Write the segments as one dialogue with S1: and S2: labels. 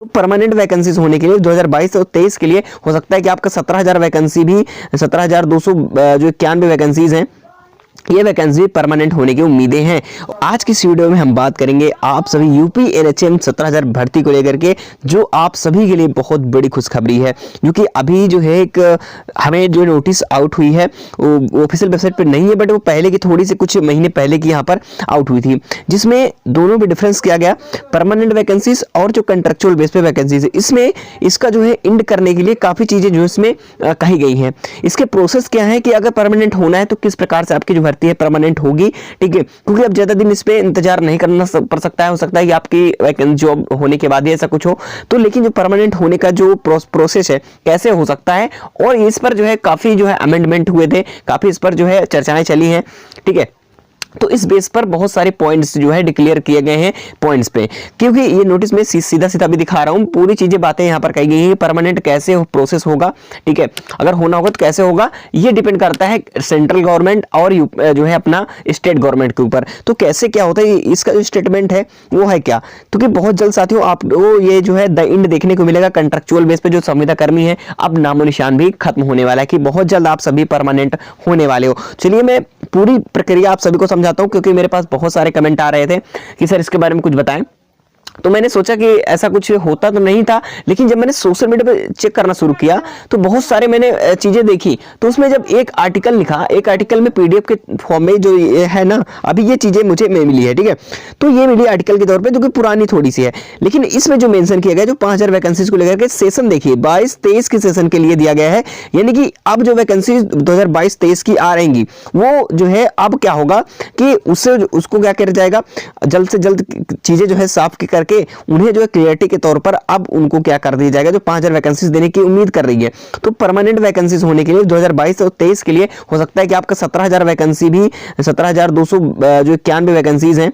S1: Permanent vacancies होने के लिए 2022 और 23 के लिए हो सकता है कि आपका 17,000 वैकेंसी भी 17,200 जो 91 वैकेंसीज हैं, ये वैकेंसी परमानेंट होने की उम्मीदें हैं। आज की इस वीडियो में हम बात करेंगे आप सभी यूपी एनएचएम 17,000 भर्ती को लेकर के, जो आप सभी के लिए बहुत बड़ी खुशखबरी है, क्योंकि अभी जो है एक हमें जो नोटिस आउट हुई है वो ऑफिशियल वेबसाइट पर नहीं है, बट वो पहले की थोड़ी सी कुछ महीने पहले की यहाँ पर आउट हुई थी, जिसमें दोनों में डिफरेंस किया गया, परमानेंट वैकेंसीज और जो कंट्रेक्चुअल बेस पे वैकेंसीज है। इसमें इसका जो है इंड करने के लिए काफ़ी चीज़ें जो इसमें कही गई हैं। इसके प्रोसेस क्या है कि अगर परमानेंट होना है तो किस प्रकार से आपकी जो भर्ती है परमानेंट होगी, ठीक है, क्योंकि अब ज्यादा दिन इस पे इंतजार नहीं करना पड़ सकता है। हो सकता है कि आपकी वैकेंसी जॉब होने के बाद ही ऐसा कुछ हो, तो लेकिन जो परमानेंट होने का जो प्रोसेस है कैसे हो सकता है, और इस पर जो है काफी जो है अमेंडमेंट हुए थे, काफी इस पर जो है चर्चाएं चली हैं, ठीक है। तो इस बेस पर बहुत सारे पॉइंट्स जो है डिक्लेयर किए गए हैं पॉइंट्स पे, क्योंकि ये नोटिस में सीधा सीधा भी दिखा रहा हूँ, पूरी चीजें बातें यहाँ पर कही गई हैं। परमानेंट कैसे प्रोसेस होगा, ठीक है, अगर होना होगा तो कैसे होगा, ये डिपेंड करता है सेंट्रल गवर्नमेंट और जो है अपना स्टेट गवर्नमेंट के ऊपर। तो कैसे क्या होता है, इसका जो स्टेटमेंट है वो है क्या, क्योंकि बहुत जल्द साथियों आपको ये जो है द इंड देखने को मिलेगा। कंट्रेक्चुअल बेस पे जो संविदा कर्मी है अब नामो निशान भी खत्म होने वाला है, कि बहुत जल्द आप सभी परमानेंट होने वाले हो। चलिए मैं पूरी प्रक्रिया आप सभी को समझाता हूं, क्योंकि मेरे पास बहुत सारे कमेंट आ रहे थे कि सर इसके बारे में कुछ बताएं। तो मैंने सोचा कि ऐसा कुछ होता तो नहीं था, लेकिन जब मैंने सोशल मीडिया पे चेक करना शुरू किया तो बहुत सारे मैंने चीजें देखी। तो उसमें जब एक आर्टिकल लिखा, एक आर्टिकल में पीडीएफ के फॉर्म में जो ये है ना, अभी ये चीजें मुझे मिली है, ठीक है, तो ये मिली आर्टिकल के तौर पे, जो कि पुरानी थोड़ी सी है, लेकिन इसमें जो मेंशन किया गया जो 5,000 वैकेंसीज को लेकर के सेशन देखिए 22-23 के सेशन के लिए दिया गया है, यानी कि अब जो वैकेंसी 2022-23 की आ रहेंगी वो जो है अब क्या होगा कि उसको क्या किया जाएगा, जल्द से जल्द चीजें जो है साफ करके उन्हें जो है क्लियरिटी के तौर पर अब उनको क्या कर दिया जाएगा, जो 5,000 वैकेंसीज देने की उम्मीद कर रही है। तो परमानेंट वैकेंसीज होने के लिए 2022 और 23 के लिए हो सकता है कि आपका 17,000 वैकेंसी भी 17,200 जो 91 वैकेंसीज हैं,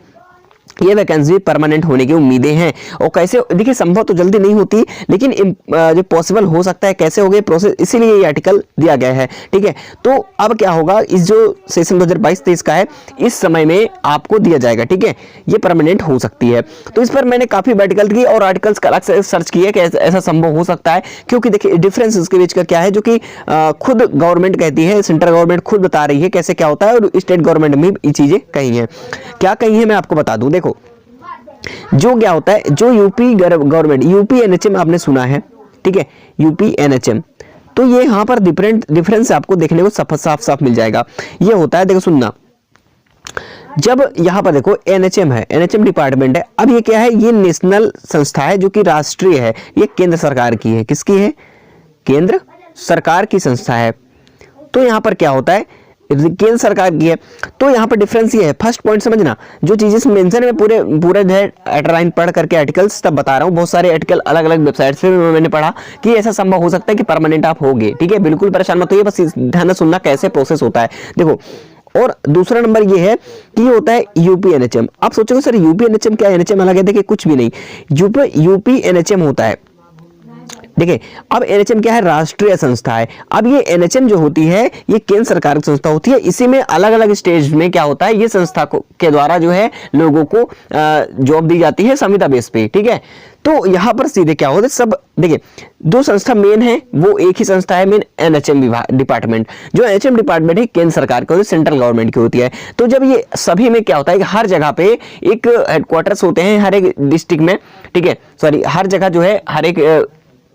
S1: ये वैकेंसी परमानेंट होने की उम्मीदें हैं। और कैसे, देखिए संभव तो जल्दी नहीं होती, लेकिन जो पॉसिबल हो सकता है, कैसे हो गए प्रोसेस, इसीलिए ये आर्टिकल दिया गया है, ठीक है। तो अब क्या होगा, इस जो सेशन 2022-23 का है इस समय में आपको दिया जाएगा, ठीक है, ये परमानेंट हो सकती है। तो इस पर मैंने काफी आर्टिकल की और आर्टिकल्स अलग से सर्च किए कि ऐसा संभव हो सकता है, क्योंकि देखिए डिफरेंस इसके बीच का क्या है, जो कि खुद गवर्नमेंट कहती है, सेंट्रल गवर्नमेंट खुद बता रही है कैसे क्या होता है, और स्टेट गवर्नमेंट में ये चीजें कही हैं। क्या कही है मैं आपको बता दूं, देखो जो क्या होता है, जो यूपी गवर्नमेंट, यूपी एनएचएम आपने सुना है, ठीक है, यूपी एनएचएम, तो ये यहाँ पर डिफरेंस आपको देखने को साफ साफ मिल जाएगा। ये होता है, देखो सुनना, जब यहाँ पर देखो एनएचएम है, एनएचएम डिपार्टमेंट है, अब ये क्या है, ये नेशनल संस्था है जो कि राष्ट्रीय है, ये केंद्र सरकार की है, किसकी है, केंद्र सरकार की संस्था है। तो यहाँ पर क्या होता है, केंद्र सरकार की है। तो यहाँ पर डिफरेंस ये है, फर्स्ट पॉइंट समझना, जो चीजें मेंशन है, पूरे जो है एटलाइन पढ़ करके आर्टिकल्स तब बता रहा हूँ, बहुत सारे आर्टिकल अलग अलग वेबसाइट से मैंने पढ़ा कि ऐसा संभव हो सकता है कि परमानेंट आप होगे, ठीक है, बिल्कुल परेशान मत होइए, बस ध्यान से सुनना कैसे प्रोसेस होता है। देखो, और दूसरा नंबर ये है कि ये होता है यूपी एनएचएम। आप सोचोगे सर यूपी एनएचएम क्या, एनएचएम अलग है, देखिए कुछ भी नहीं, यूपी एनएचएम होता है, देखिए। अब एनएचएम क्या है, राष्ट्रीय संस्था है। अब ये एनएचएम जो होती है ये केंद्र सरकार की संस्था होती है, इसी में अलग अलग स्टेज में क्या होता है, ये संस्था के द्वारा जो है लोगों को जॉब दी जाती है संविदा बेस पे, ठीक है। तो यहाँ पर सीधे क्या होता है, सब देखिए दो संस्था मेन है, वो एक ही संस्था है मेन, एनएचएम डिपार्टमेंट। जो एनएचएम डिपार्टमेंट है केंद्र सरकार की होती है, सेंट्रल गवर्नमेंट की होती है। तो जब ये सभी में क्या होता है कि हर जगह पे एक हेडक्वार्टर्स होते हैं, हर एक डिस्ट्रिक्ट में, ठीक है, सॉरी हर जगह जो है, हर एक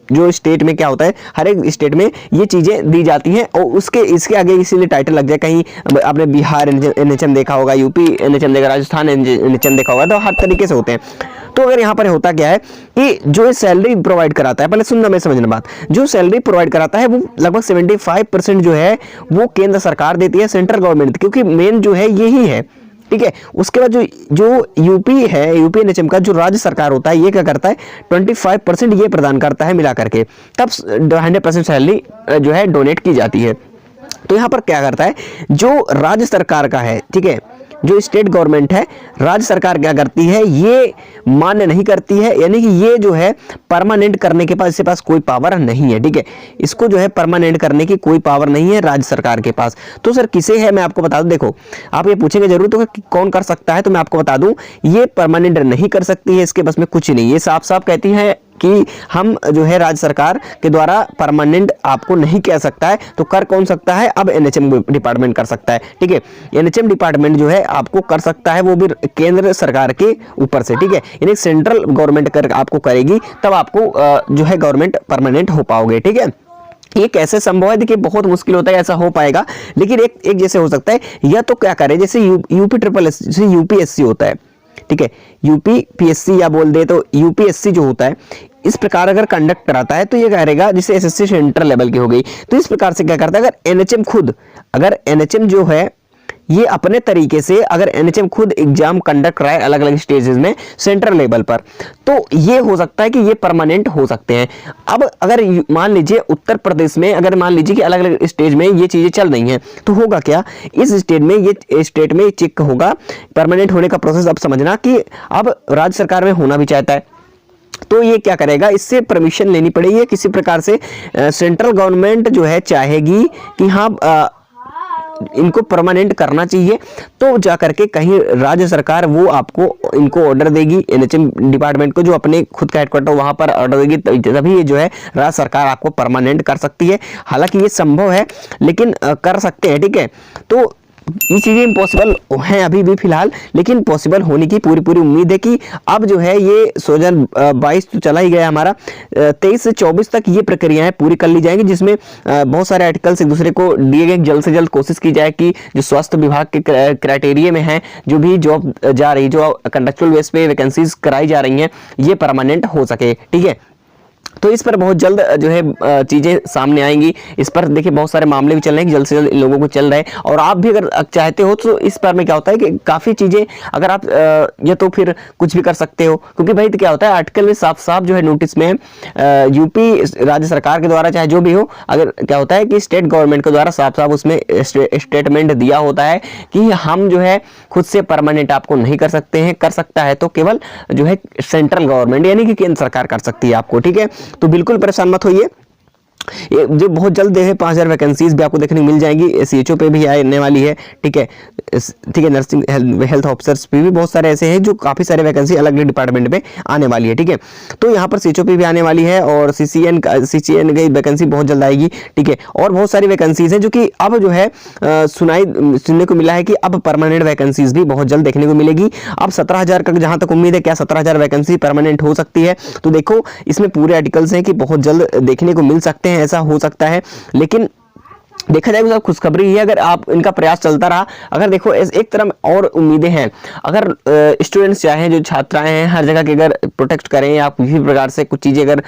S1: जो स्टेट में क्या होता है, हर एक स्टेट में ये चीजें दी जाती हैं, और इसके आगे इसीलिए टाइटल लग जाए, कहीं आपने बिहार एनएचएम देखा होगा, यूपी एनएचएम देखा, राजस्थान एनएचएम देखा होगा, तो हर तरीके से होते हैं। तो अगर यहाँ पर होता क्या है कि जो सैलरी प्रोवाइड कराता है, पहले सुनना मैं समझना बात, जो सैलरी प्रोवाइड कराता है वो लगभग 75% जो है वो केंद्र सरकार देती है, सेंट्रल गवर्नमेंट, क्योंकि मेन जो है यही है, ठीक है। उसके बाद जो यूपी है, यूपी एनएचएम का जो राज्य सरकार होता है, ये क्या करता है 25% ये प्रदान करता है मिला करके, तब 100% सैलरी जो है डोनेट की जाती है। तो यहाँ पर क्या करता है, जो राज्य सरकार का है, ठीक है, जो स्टेट गवर्नमेंट है, राज्य सरकार क्या करती है, ये मान्य नहीं करती है, यानी कि ये जो है परमानेंट करने के पास, इसके पास कोई पावर नहीं है, ठीक है, इसको जो है परमानेंट करने की कोई पावर नहीं है राज्य सरकार के पास। तो सर किसे है, मैं आपको बता दूं, देखो आप ये पूछेंगे जरूर तो कि कौन कर सकता है, तो मैं आपको बता दूं ये परमानेंट नहीं कर सकती है, इसके बस में कुछ नहीं, ये साफ साफ कहती है कि हम जो है राज्य सरकार के द्वारा परमानेंट आपको नहीं कह सकता है, तो कर कौन सकता है, अब एनएचएम डिपार्टमेंट कर सकता है। ठीक है, एनएचएम डिपार्टमेंट जो है आपको कर सकता है, वो भी केंद्र सरकार के ऊपर से। ठीक है, यानी सेंट्रल गवर्नमेंट कर आपको करेगी, तब आपको जो है गवर्नमेंट परमानेंट हो पाओगे। ठीक है, ये कैसे संभव है, देखिए बहुत मुश्किल होता है ऐसा हो पाएगा, लेकिन एक जैसे हो सकता है, या तो क्या करें, जैसे यूपी ट्रिपल एस, जैसे यूपीएससी होता है। ठीक है, यूपीपीएससी या बोल दे तो यूपीएससी जो होता है, इस प्रकार अगर कंडक्ट कराता है तो ये करेगा, जैसे एसएससी सेंट्रल लेवल की हो गई, तो इस प्रकार से क्या करता है, अगर एनएचएम खुद, अगर एनएचएम जो है ये अपने तरीके से, अगर एनएचएम खुद एग्जाम कंडक्ट कराए अलग अलग स्टेजेस में सेंट्रल लेवल पर, तो ये हो सकता है कि ये परमानेंट हो सकते हैं। अब अगर मान लीजिए उत्तर प्रदेश में, अगर मान लीजिए कि अलग अलग स्टेज में ये चीजें चल रही हैं, तो होगा क्या, इस स्टेट में ये चेक होगा परमानेंट होने का प्रोसेस। अब समझना कि अब राज्य सरकार में होना भी चाहता है, तो ये क्या करेगा, इससे परमिशन लेनी पड़ेगी किसी प्रकार से। सेंट्रल गवर्नमेंट जो है चाहेगी कि हाँ इनको परमानेंट करना चाहिए, तो जाकर के कहीं राज्य सरकार वो आपको इनको ऑर्डर देगी, एनएचएम डिपार्टमेंट को जो अपने खुद का हेडक्वार्टर वहां पर ऑर्डर देगी, तभी ये जो है राज्य सरकार आपको परमानेंट कर सकती है। हालांकि ये संभव है, लेकिन कर सकते हैं। ठीक है, तो ये चीजें इम्पॉसिबल हैं अभी भी फिलहाल, लेकिन पॉसिबल होने की पूरी पूरी उम्मीद है कि अब जो है ये 2022 तो चला ही गया हमारा, 23 से 24 तक ये प्रक्रियाएं पूरी कर ली जाएंगी, जिसमें बहुत सारे आर्टिकल्स एक दूसरे को दिए गए। जल्द से जल्द कोशिश की जाए कि जो स्वास्थ्य विभाग के क्राइटेरिया में है, जो भी जॉब जा रही, जो कंट्रेक्चुअल बेस पे वैकेंसीज कराई जा रही हैं, ये परमानेंट हो सके। ठीक है, तो इस पर बहुत जल्द जो है चीजें सामने आएंगी। इस पर देखिए बहुत सारे मामले भी चल रहे हैं कि जल्द से जल्द इन लोगों को चल रहे हैं, और आप भी अगर चाहते हो तो इस पर में क्या होता है कि काफी चीजें अगर आप या तो फिर कुछ भी कर सकते हो, क्योंकि भाई तो क्या होता है आर्टिकल में साफ साफ जो है नोटिस में यूपी राज्य सरकार के द्वारा चाहे जो भी हो, अगर क्या होता है कि स्टेट गवर्नमेंट के द्वारा साफ साफ उसमें स्टेटमेंट दिया होता है कि हम जो है खुद से परमानेंट आपको नहीं कर सकते हैं, कर सकता है तो केवल जो है सेंट्रल गवर्नमेंट यानी कि केंद्र सरकार कर सकती है आपको। ठीक है, तो बिल्कुल परेशान मत होइए, ये जो बहुत जल्द है 5000 वैकेंसीज भी आपको देखने को मिल जाएंगी। सीएचओ पे भी आने वाली है। ठीक है, ठीक है, नर्सिंग हेल्थ ऑफिसर्स पे भी बहुत सारे ऐसे हैं जो काफी सारे वैकेंसी अलग अलग डिपार्टमेंट में आने वाली है। ठीक है, तो यहाँ पर सीएचओ पे भी आने वाली है, और सीसीएन की वैकेंसी बहुत जल्द आएगी। ठीक है, और बहुत सारी वैकेंसीज है जो कि अब जो है सुनने को मिला है कि अब परमानेंट वैकेंसीज भी बहुत जल्द देखने को मिलेगी। अब 17,000 का जहां तक उम्मीद है, क्या 17,000 वैकेंसी परमानेंट हो सकती है, तो देखो इसमें पूरे आर्टिकल्स हैं कि बहुत जल्द देखने को मिल सकते हैं, ऐसा हो सकता है। लेकिन देखा जाए तो खुशखबरी है, अगर आप इनका प्रयास चलता रहा, अगर देखो एक तरफ और उम्मीदें हैं, अगर स्टूडेंट्स चाहें, जो छात्राएं हैं, हर जगह के अगर प्रोटेक्ट करें या किसी प्रकार से कुछ चीजें अगर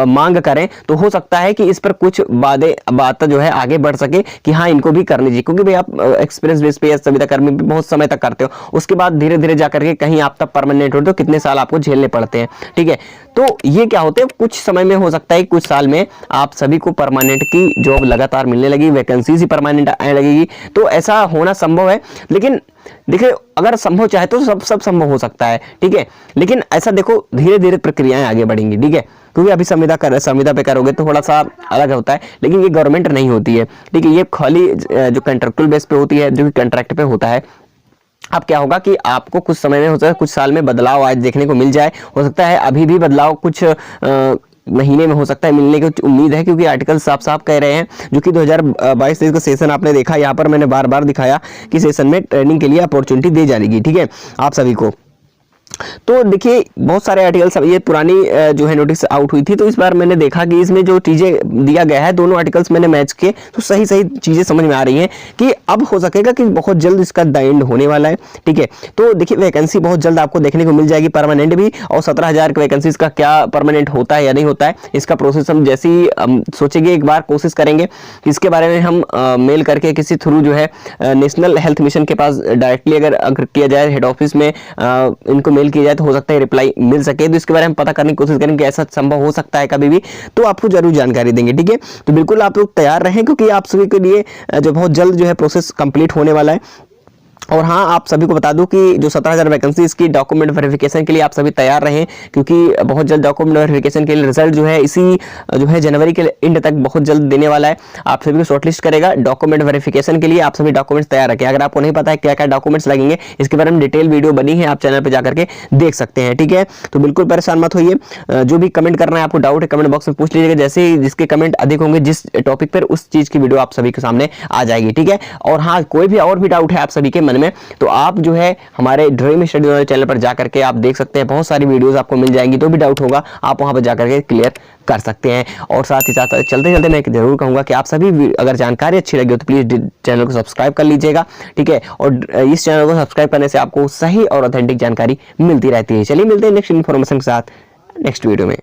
S1: मांग करें, तो हो सकता है कि इस पर कुछ बात जो है आगे बढ़ सके कि हाँ इनको भी करनी चाहिए। क्योंकि भाई आप एक्सपीरियंस बेस पे या संविदा कर्मी पे बहुत समय तक करते हो, उसके बाद धीरे धीरे जाकर के कहीं आप तब परमानेंट होते हो, कितने साल आपको झेलने पड़ते हैं। ठीक है, तो ये क्या होते हैं, कुछ समय में हो सकता है कुछ साल में आप सभी को परमानेंट की जॉब लगातार मिलने लगी, वैकेंसीज ही परमानेंट आने लगेगी, तो ऐसा होना संभव है। लेकिन देखिए अगर संभव चाहे तो सब संभव हो सकता है। ठीक है, लेकिन ऐसा देखो धीरे धीरे प्रक्रियाएं आगे बढ़ेंगी। ठीक है, क्योंकि अभी संविदा पे करोगे तो थोड़ा सा अलग होता है, लेकिन ये गवर्नमेंट नहीं होती है। ठीक है, ये खाली जो कंट्रेक्चुअल बेस पे होती है, जो कि कंट्रैक्ट पे होता है। अब क्या होगा कि आपको कुछ समय में हो सकता है, कुछ साल में बदलाव आज देखने को मिल जाए, हो सकता है अभी भी बदलाव कुछ महीने में हो सकता है मिलने की उम्मीद है, क्योंकि आर्टिकल साफ साफ कह रहे हैं, जो कि 2022-23 का सेशन आपने देखा, यहाँ पर मैंने बार बार दिखाया कि सेशन में ट्रेनिंग के लिए अपॉर्चुनिटी दी जाएगी। ठीक है, आप सभी को। तो देखिए बहुत सारे आर्टिकल्स, ये पुरानी जो है नोटिस आउट हुई थी, तो इस बार मैंने देखा कि इसमें जो चीजें दिया गया है, दोनों आर्टिकल्स मैंने मैच किए, तो सही सही चीजें समझ में आ रही हैं कि अब हो सकेगा कि बहुत जल्द इसका द एंड होने वाला है। ठीक है, तो देखिए वैकेंसी बहुत जल्द आपको देखने को मिल जाएगी परमानेंट भी, और 17,000 वैकेंसीज का क्या परमानेंट होता है या नहीं होता है, इसका प्रोसेस हम जैसे ही सोचेंगे एक बार कोशिश करेंगे कि इसके बारे में हम मेल करके किसी थ्रू जो है नेशनल हेल्थ मिशन के पास डायरेक्टली अगर किया जाए, हेड ऑफिस में इनको मेल किया जाए, तो हो सकता है रिप्लाई मिल सके। तो इसके बारे में पता करने की कोशिश करेंगे, ऐसा संभव हो सकता है कभी भी, तो आपको जरूर जानकारी देंगे। ठीक है, तो बिल्कुल आप लोग तैयार रहें, क्योंकि आप सभी के लिए जो बहुत जल्द जो है प्रोसेस कंप्लीट होने वाला है। और हाँ, आप सभी को बता दूं कि जो 17,000 वैकेंसी इसकी डॉक्यूमेंट वेरिफिकेशन के लिए आप सभी तैयार रहें, क्योंकि बहुत जल्द डॉक्यूमेंट वेरिफिकेशन के लिए रिजल्ट जो है इसी जो है जनवरी के एंड तक बहुत जल्द देने वाला है। आप सभी को शॉर्टलिस्ट करेगा डॉक्यूमेंट वेरिफिकेशन के लिए। आप सभी डॉक्यूमेंट्स तैयार रखें। अगर आपको नहीं पता है क्या क्या डॉक्यूमेंट्स लगेंगे, इसके बारे में डिटेल वीडियो बनी है, आप चैनल पर जाकर के देख सकते हैं। ठीक है, तो बिल्कुल परेशान मत होइए। जो भी कमेंट करना है, आपको डाउट है कमेंट बॉक्स में पूछ लीजिएगा। जैसे ही जिसके कमेंट अधिक होंगे जिस टॉपिक पर, उस चीज की वीडियो आप सभी के सामने आ जाएगी। ठीक है, और हाँ, कोई भी और भी डाउट है आप सभी के मन में, तो आप जो है हमारे ड्रीम स्टडी नॉलेज चैनल पर जाकर के आप देख सकते हैं। बहुत सारी वीडियोस आपको मिल जाएंगी। तो भी डाउट होगा आप वहां पर जाकर के क्लियर कर सकते हैं। और साथ ही साथ चलते चलते मैं जरूर कहूंगा कि आप सभी अगर जानकारी अच्छी लगी हो तो प्लीज चैनल को सब्सक्राइब कर लीजिएगा। ठीक है, और इस चैनल को सब्सक्राइब करने से आपको सही और ऑथेंटिक जानकारी मिलती रहती है। चलिए मिलते हैं नेक्स्ट इन्फॉर्मेशन के साथ नेक्स्ट वीडियो में।